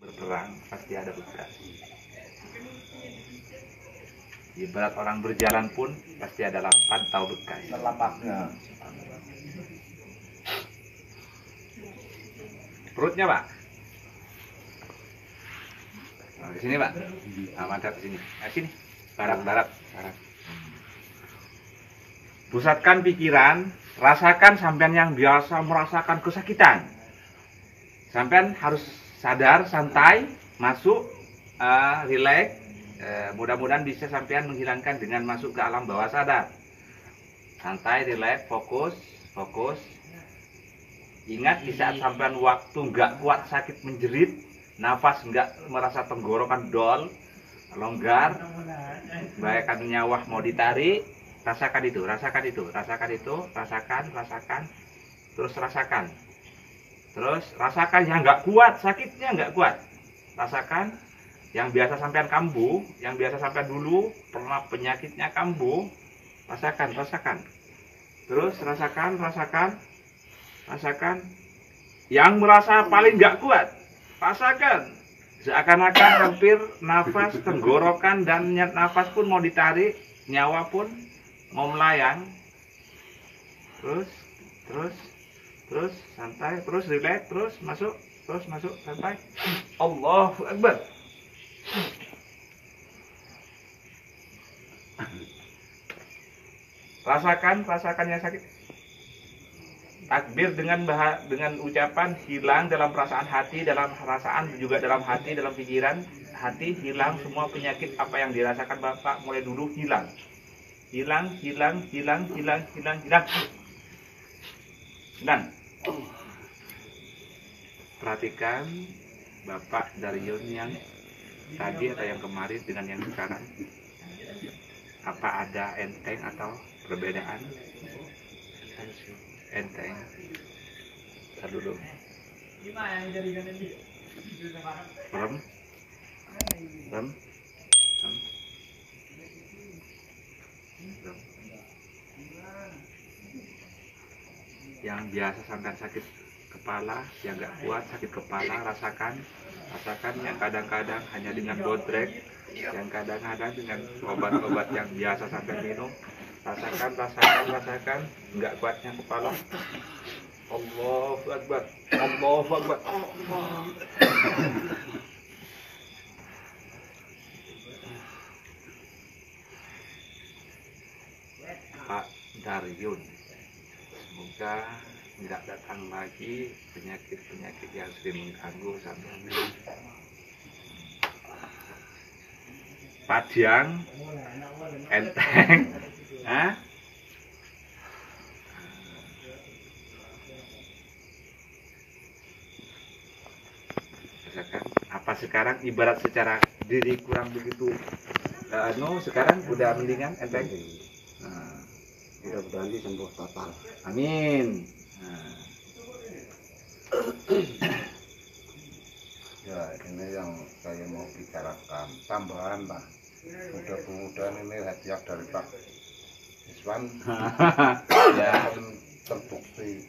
berperang pasti ada bekas. Ibarat orang berjalan pun pasti ada lapan atau bekas. Lapaknya. Perutnya, Pak. Nah, di sini, Pak. Nah, mantap di sini. Sini. Barat. Pusatkan pikiran, rasakan sampean yang biasa merasakan kesakitan. Sampean harus sadar, santai, masuk, rileks. Mudah-mudahan bisa sampean menghilangkan dengan masuk ke alam bawah sadar. Santai, rileks, fokus. Ingat di saat sampean waktu nggak kuat, sakit menjerit, nafas nggak merasa tenggorokan dol, longgar, bahkan nyawa mau ditarik, rasakan itu, terus rasakan yang nggak kuat, sakitnya nggak kuat, rasakan yang biasa sampean kambuh, yang biasa sampean dulu pernah penyakitnya kambuh, rasakan, terus rasakan yang merasa paling nggak kuat, rasakan seakan-akan hampir nafas tenggorokan dan nafas pun mau ditarik, nyawa pun mau melayang. Terus santai, terus rileks, terus masuk santai. Allahu Akbar. Rasakan yang sakit. Takbir dengan ucapan hilang dalam perasaan hati, dalam perasaan juga dalam hati, dalam pikiran hati, hilang semua penyakit apa yang dirasakan Bapak mulai dulu hilang. Hilang. Dan perhatikan Bapak dari yang tadi atau yang kemarin dengan yang sekarang. Apa ada enteng atau perbedaan? Enteng. Ntar dulu. Rem. Yang biasa sampai sakit kepala, yang nggak kuat sakit kepala, rasakan yang kadang-kadang hanya dengan bodrek, yang kadang-kadang dengan obat-obat yang biasa sampai minum, rasakan nggak kuatnya kepala. Allahu Akbar. Pak Daryun, semoga tidak datang lagi penyakit yang sering mengganggu sampean. Padang, enteng, apa sekarang ibarat secara diri kurang begitu, sekarang udah mendingan, enteng. Mudah-mudahan sembuh total. Amin. Ya, ini yang saya mau bicarakan tambahan, Pak. Mudah-mudahan ini hadiah dari Pak Iswan Ya. terbukti.